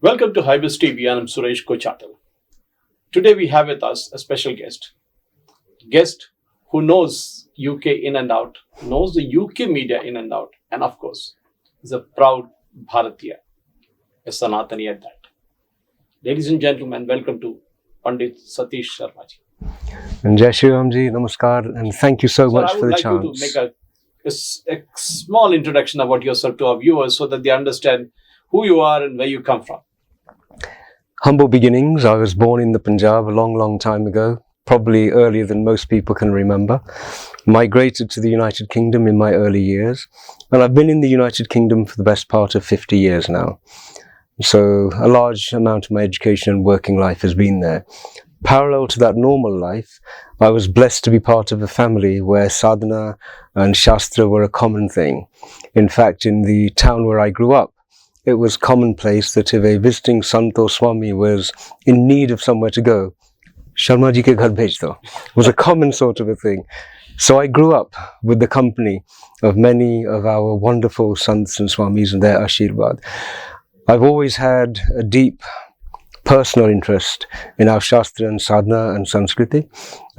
Welcome to HyBiz Tv, and I'm Suresh Kochatal. Today we have with us a special guest who knows UK in and out, knows the UK media in and out, and of course is a proud Bharatiya, a Sanatani at that. Ladies and gentlemen, welcome to Pandit Satish Sharma ji. And Jai Shri Ram ji, namaskar, and thank you so much for the chance. I would like you to make a small introduction about yourself to our viewers so that they understand who you are and where you come from. Humble beginnings. I was born in the Punjab a long time ago, probably earlier than most people can remember. Migrated to the United Kingdom in my early years, and I've been in the United Kingdom for the best part of 50 years now. So a large amount of my education and working life has been there. Parallel to that normal life, I was blessed to be part of a family where sadhana and shastra were a common thing. In fact, in the town where I grew up, it was commonplace that if a visiting Sant or Swami was in need of somewhere to go, Sharma ji ke ghar bhej do, was a common sort of a thing. So I grew up with the company of many of our wonderful Sants and Swamis and their Ashirwad. I've always had a deep personal interest in our Shastra and Sadhana and Sanskriti,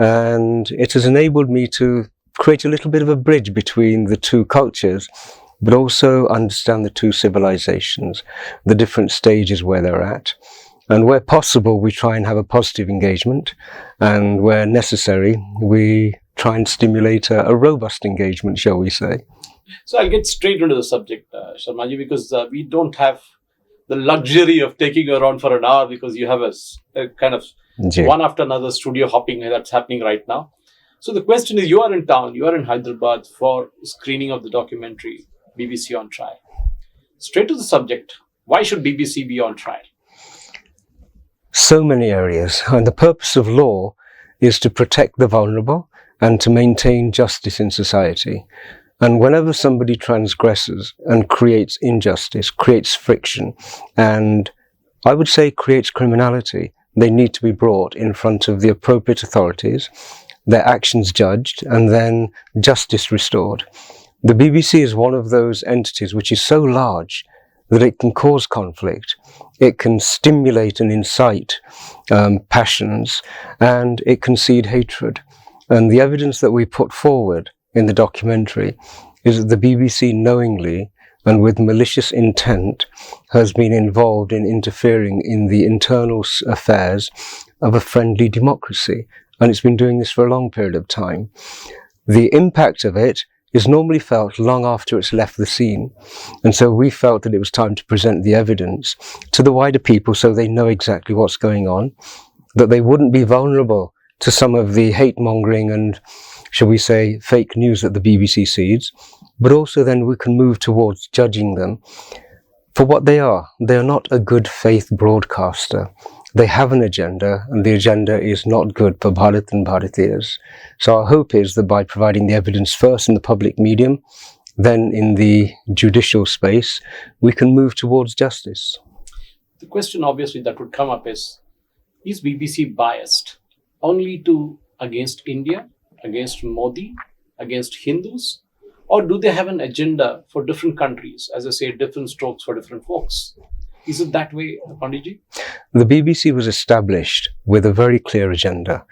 and it has enabled me to create a little bit of a bridge between the two cultures, but also understand the two civilizations, the different stages where they're at. And where possible, we try and have a positive engagement, and where necessary, we try and stimulate a robust engagement, shall we say. So I'll get straight into the subject, Sharmaji, because we don't have the luxury of taking you around for an hour because you have a kind of one after another studio hopping that's happening right now. So the question is, you are in town, you are in Hyderabad for screening of the documentary BBC on Trial. Straight to the subject, why should BBC be on trial? So many areas, and the purpose of law is to protect the vulnerable and to maintain justice in society. And whenever somebody transgresses and creates injustice, creates friction, and I would say creates criminality, they need to be brought in front of the appropriate authorities, their actions judged, and then justice restored. The BBC is one of those entities which is so large that it can cause conflict, it can stimulate and incite passions, and it can seed hatred. And the evidence that we put forward in the documentary is that the BBC knowingly and with malicious intent has been involved in interfering in the internal affairs of a friendly democracy. And it's been doing this for a long period of time. The impact of it is normally felt long after it's left the scene. And so we felt that it was time to present the evidence to the wider people so they know exactly what's going on, that they wouldn't be vulnerable to some of the hate-mongering and, shall we say, fake news that the BBC seeds, but also then we can move towards judging them for what they are. They are not a good faith broadcaster. They have an agenda, and the agenda is not good for Bharat and Bharatiyas. So our hope is that by providing the evidence first in the public medium, then in the judicial space, we can move towards justice. The question obviously that would come up is BBC biased only against India, against Modi, against Hindus, or do they have an agenda for different countries, as I say, different strokes for different folks? Is it that way, Panditji? The BBC was established with a very clear agenda.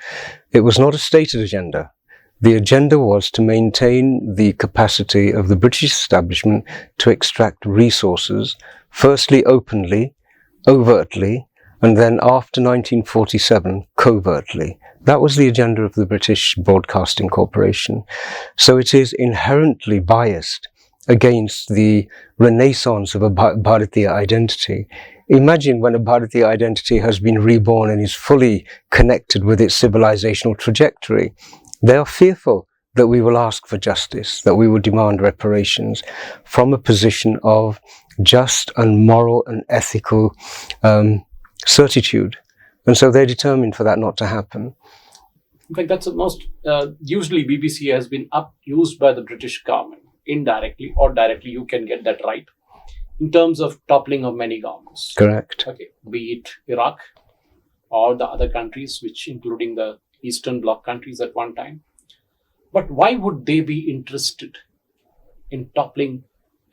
It was not a stated agenda. The agenda was to maintain the capacity of the British establishment to extract resources, firstly openly, overtly, and then after 1947, covertly. That was the agenda of the British Broadcasting Corporation. So it is inherently biased against the renaissance of a Bharatiya identity. Imagine when a Bharatiya identity has been reborn and is fully connected with its civilizational trajectory. They are fearful that we will ask for justice, that we will demand reparations from a position of just and moral and ethical certitude. And so they're determined for that not to happen. In fact, that's the most, usually BBC has been used by the British government, indirectly or directly, you can get that right, in terms of toppling of many governments. Correct. Okay, be it Iraq or the other countries, which including the Eastern Bloc countries at one time. But why would they be interested in toppling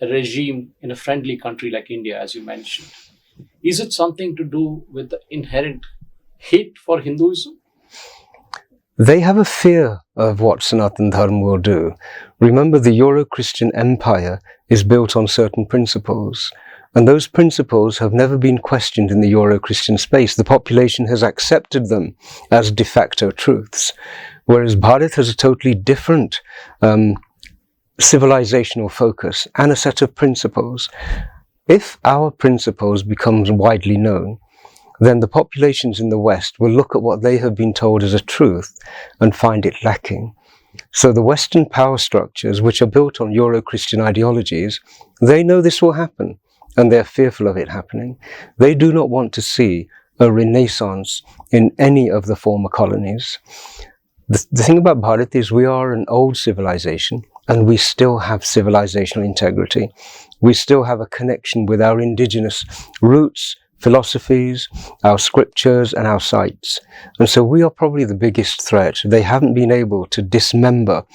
a regime in a friendly country like India, as you mentioned? Is it something to do with the inherent hate for Hinduism? They have a fear of what Sanatana Dharma will do. Remember, the Euro-Christian empire is built on certain principles, and those principles have never been questioned in the Euro-Christian space. The population has accepted them as de facto truths, whereas Bharat has a totally different civilizational focus and a set of principles. If our principles become widely known, then the populations in the West will look at what they have been told as a truth and find it lacking. So the Western power structures, which are built on Euro-Christian ideologies, they know this will happen, and they're fearful of it happening. They do not want to see a renaissance in any of the former colonies. The thing about Bharat is we are an old civilization, and we still have civilizational integrity. We still have a connection with our indigenous roots, philosophies, our scriptures, and our sites. And so we are probably the biggest threat. They haven't been able to dismember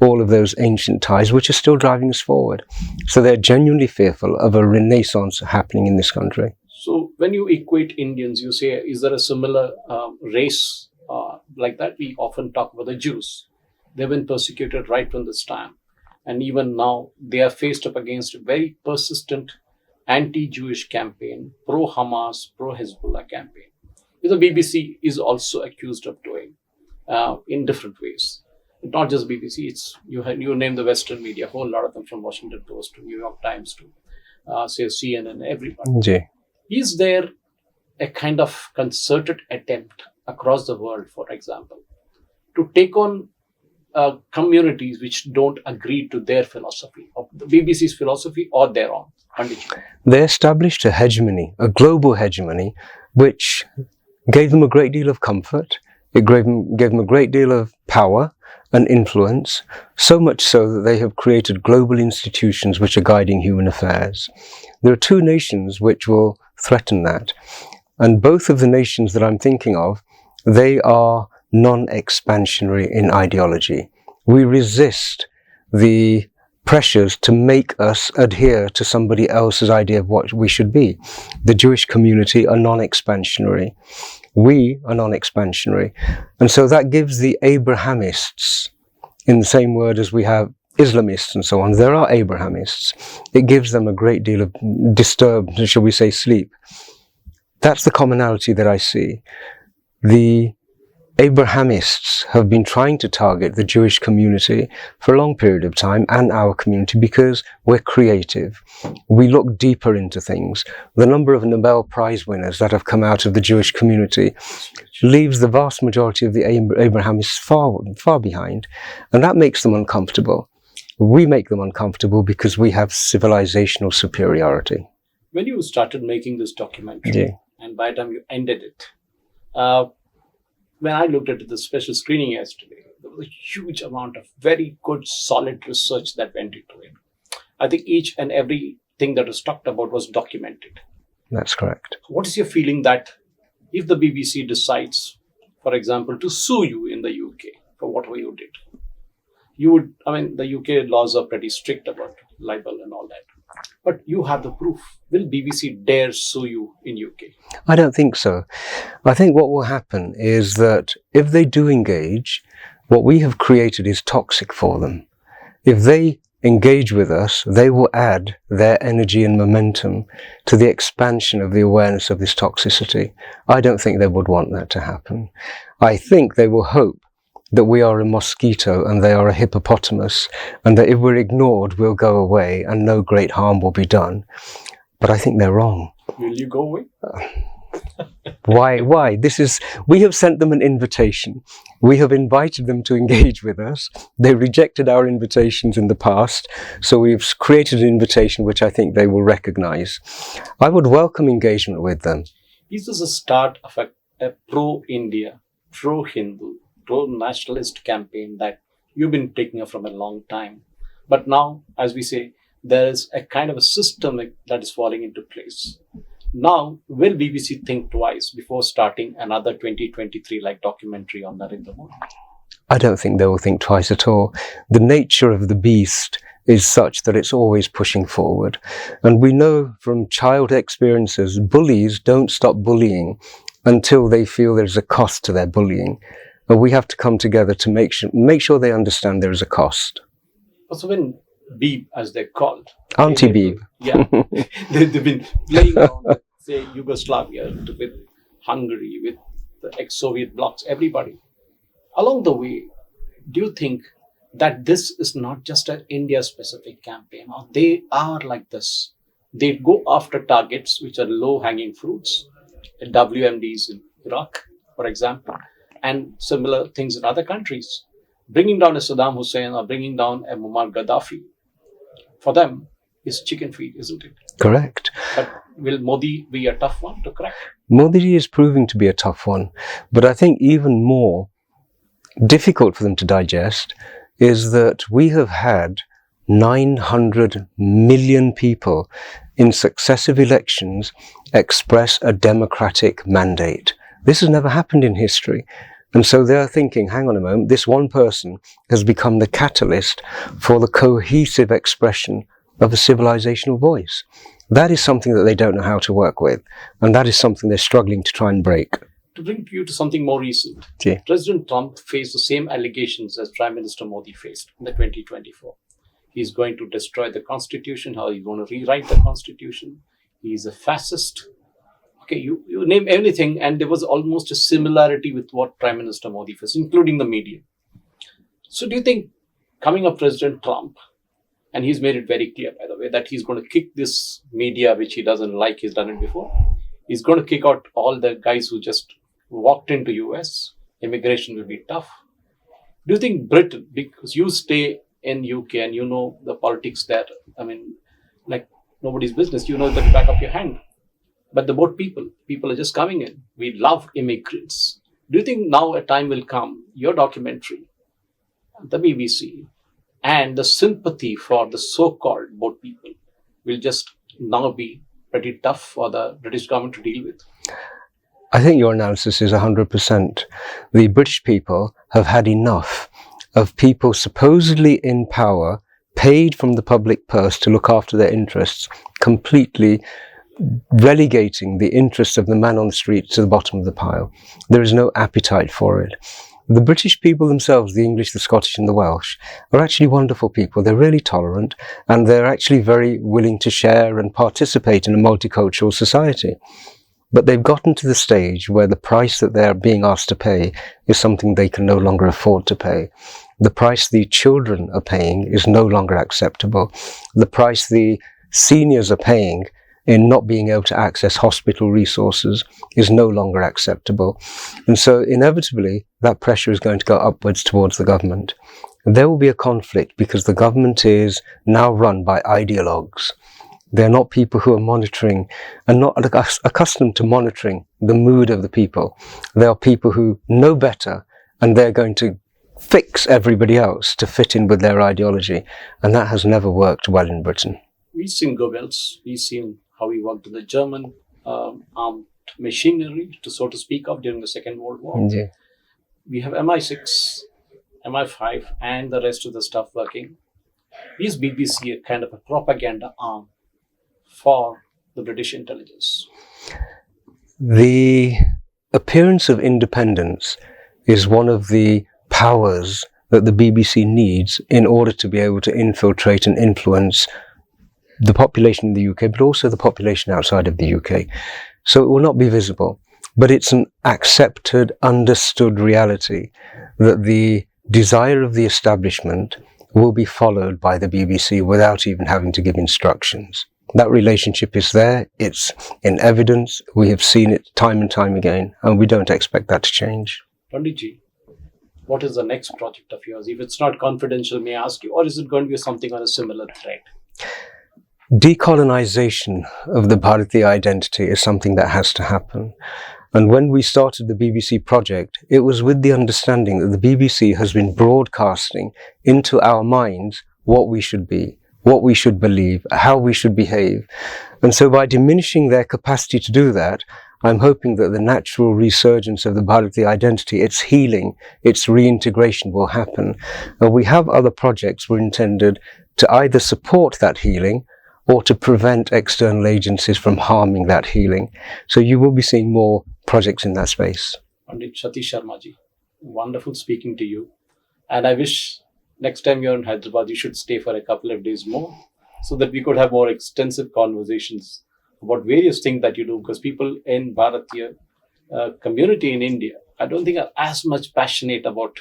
all of those ancient ties, which are still driving us forward. So they're genuinely fearful of a renaissance happening in this country. So when you equate Indians, you say, is there a similar race like that? We often talk about the Jews. They've been persecuted right from this time. And even now, they are faced up against a very persistent anti-Jewish campaign, pro-Hamas, pro-Hezbollah campaign, which the BBC is also accused of doing in different ways. Not just BBC, it's you name the Western media, a whole lot of them, from Washington Post to New York Times to say CNN, everybody. Yeah. Is there a kind of concerted attempt across the world, for example, to take on communities which don't agree to their philosophy, of the BBC's philosophy or their own? They established a hegemony, a global hegemony, which gave them a great deal of comfort. It gave them a great deal of power and influence, so much so that they have created global institutions which are guiding human affairs. There are two nations which will threaten that, and both of the nations that I'm thinking of, they are non-expansionary in ideology. We resist the pressures to make us adhere to somebody else's idea of what we should be. The Jewish community are non-expansionary. We are non-expansionary. And so that gives the Abrahamists, in the same word as we have Islamists and so on, there are Abrahamists. It gives them a great deal of disturbed, shall we say, sleep. That's the commonality that I see. The Abrahamists have been trying to target the Jewish community for a long period of time, and our community, because we're creative. We look deeper into things. The number of Nobel Prize winners that have come out of the Jewish community leaves the vast majority of the Abrahamists far behind, and that makes them uncomfortable. We make them uncomfortable because we have civilizational superiority. When you started making this documentary, Yeah. and by the time you ended it, when I looked at the special screening yesterday, there was a huge amount of very good, solid research that went into it. I think each and everything that was talked about was documented. That's correct. What is your feeling that if the BBC decides, for example, to sue you in the UK for whatever you did, you would, I mean, the UK laws are pretty strict about libel and all that, but you have the proof. Will BBC dare sue you in UK? I don't think so. I think what will happen is that if they do engage, what we have created is toxic for them. If they engage with us, they will add their energy and momentum to the expansion of the awareness of this toxicity. I don't think they would want that to happen. I think they will hope that we are a mosquito and they are a hippopotamus, and that if we're ignored, we'll go away and no great harm will be done. But I think they're wrong. Will you go away? Why? We have sent them an invitation. We have invited them to engage with us. They rejected our invitations in the past, so we've created an invitation which I think they will recognize. I would welcome engagement with them. Is this a start of a pro-India, pro-Hindu, pro-nationalist campaign that you've been taking up from a long time? But now, as we say, there is a kind of a system that is falling into place. Now, will BBC think twice before starting another 2023-like documentary on Narendra Modi? I don't think they will think twice at all. The nature of the beast is such that it's always pushing forward. And we know from child experiences, bullies don't stop bullying until they feel there's a cost to their bullying. And we have to come together to make sure they understand there is a cost. So when Beeb, as they're called, Auntie Beeb. Yeah, they've been playing around with, say, Yugoslavia, with Hungary, with the ex-Soviet blocs, everybody. Along the way, do you think that this is not just an India-specific campaign, or they are like this? They go after targets which are low-hanging fruits, WMDs in Iraq, for example, and similar things in other countries. Bringing down a Saddam Hussein or bringing down a Muammar Gaddafi, for them, is chicken feed, isn't it? Correct. But will Modi be a tough one to crack? Modi is proving to be a tough one, but I think even more difficult for them to digest is that we have had 900 million people in successive elections express a democratic mandate. This has never happened in history. And so they're thinking, hang on a moment, this one person has become the catalyst for the cohesive expression of a civilizational voice. That is something that they don't know how to work with. And that is something they're struggling to try and break. To bring you to something more recent, President Trump faced the same allegations as Prime Minister Modi faced in the 2024. He's going to destroy the Constitution, how he's going to rewrite the Constitution. He's a fascist. Okay, you name anything, and there was almost a similarity with what Prime Minister Modi faced, including the media. So do you think coming up President Trump, and he's made it very clear, by the way, that he's going to kick this media, which he doesn't like, he's done it before. He's going to kick out all the guys who just walked into US. Immigration will be tough. Do you think Britain, because you stay in UK and you know the politics there, I mean, like nobody's business, you know the back of your hand. But the boat people are just coming in. We love immigrants. Do you think now a time will come, your documentary, the BBC, and the sympathy for the so-called boat people will just now be pretty tough for the British government to deal with? I think your analysis is 100%. The British people have had enough of people supposedly in power, paid from the public purse to look after their interests, completely relegating the interests of the man on the street to the bottom of the pile. There is no appetite for it. The British people themselves, the English, the Scottish and the Welsh, are actually wonderful people. They're really tolerant and they're actually very willing to share and participate in a multicultural society. But they've gotten to the stage where the price that they're being asked to pay is something they can no longer afford to pay. The price the children are paying is no longer acceptable. The price the seniors are paying in not being able to access hospital resources is no longer acceptable. And so inevitably, that pressure is going to go upwards towards the government. There will be a conflict because the government is now run by ideologues. They're not people who are monitoring and not accustomed to monitoring the mood of the people. They are people who know better and they're going to fix everybody else to fit in with their ideology. And that has never worked well in Britain. We've seen Goebbels, we've seen how he worked with the German armed machinery, so to speak of, during the Second World War. Yeah. We have MI6, MI5 and the rest of the stuff working. Is BBC a kind of a propaganda arm for the British intelligence? The appearance of independence is one of the powers that the BBC needs in order to be able to infiltrate and influence the population in the UK, but also the population outside of the UK. So it will not be visible, but it's an accepted, understood reality that the desire of the establishment will be followed by the BBC without even having to give instructions. That relationship is there, it's in evidence, we have seen it time and time again, and we don't expect that to change. Panditji, what is the next project of yours? If it's not confidential, may I ask you, or is it going to be something on a similar thread? Decolonization of the Bharatiya identity is something that has to happen. And when we started the BBC project, it was with the understanding that the BBC has been broadcasting into our minds what we should be, what we should believe, how we should behave. And so by diminishing their capacity to do that, I'm hoping that the natural resurgence of the Bharatiya identity, its healing, its reintegration will happen. And we have other projects we're intended to either support that healing or to prevent external agencies from harming that healing. So you will be seeing more projects in that space. Pandit Satish Sharma ji, wonderful speaking to you. And I wish next time you're in Hyderabad, you should stay for a couple of days more so that we could have more extensive conversations about various things that you do. Because people in Bharatiya community in India, I don't think are as much passionate about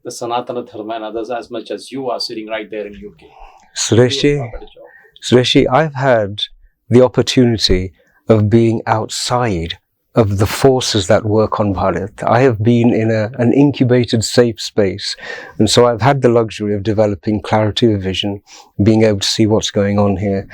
the Sanatana Dharma and others as much as you are sitting right there in UK. Sureshi, I've had the opportunity of being outside of the forces that work on Bharat. I have been in an incubated safe space, and so I've had the luxury of developing clarity of vision, being able to see what's going on here.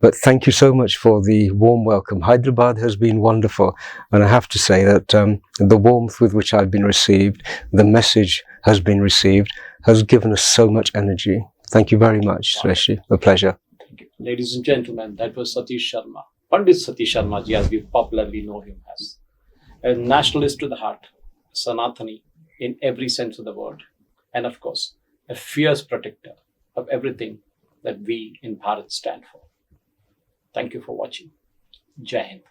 But thank you so much for the warm welcome. Hyderabad has been wonderful, and I have to say that the warmth with which I've been received, the message has been received, has given us so much energy. Thank you very much, Sureshi. A pleasure. Thank you. Ladies and gentlemen, that was Satish Sharma, Pandit Satish Sharma ji, as we popularly know him as. A nationalist to the heart, Sanatani in every sense of the word, and of course, a fierce protector of everything that we in Bharat stand for. Thank you for watching. Jai Hind.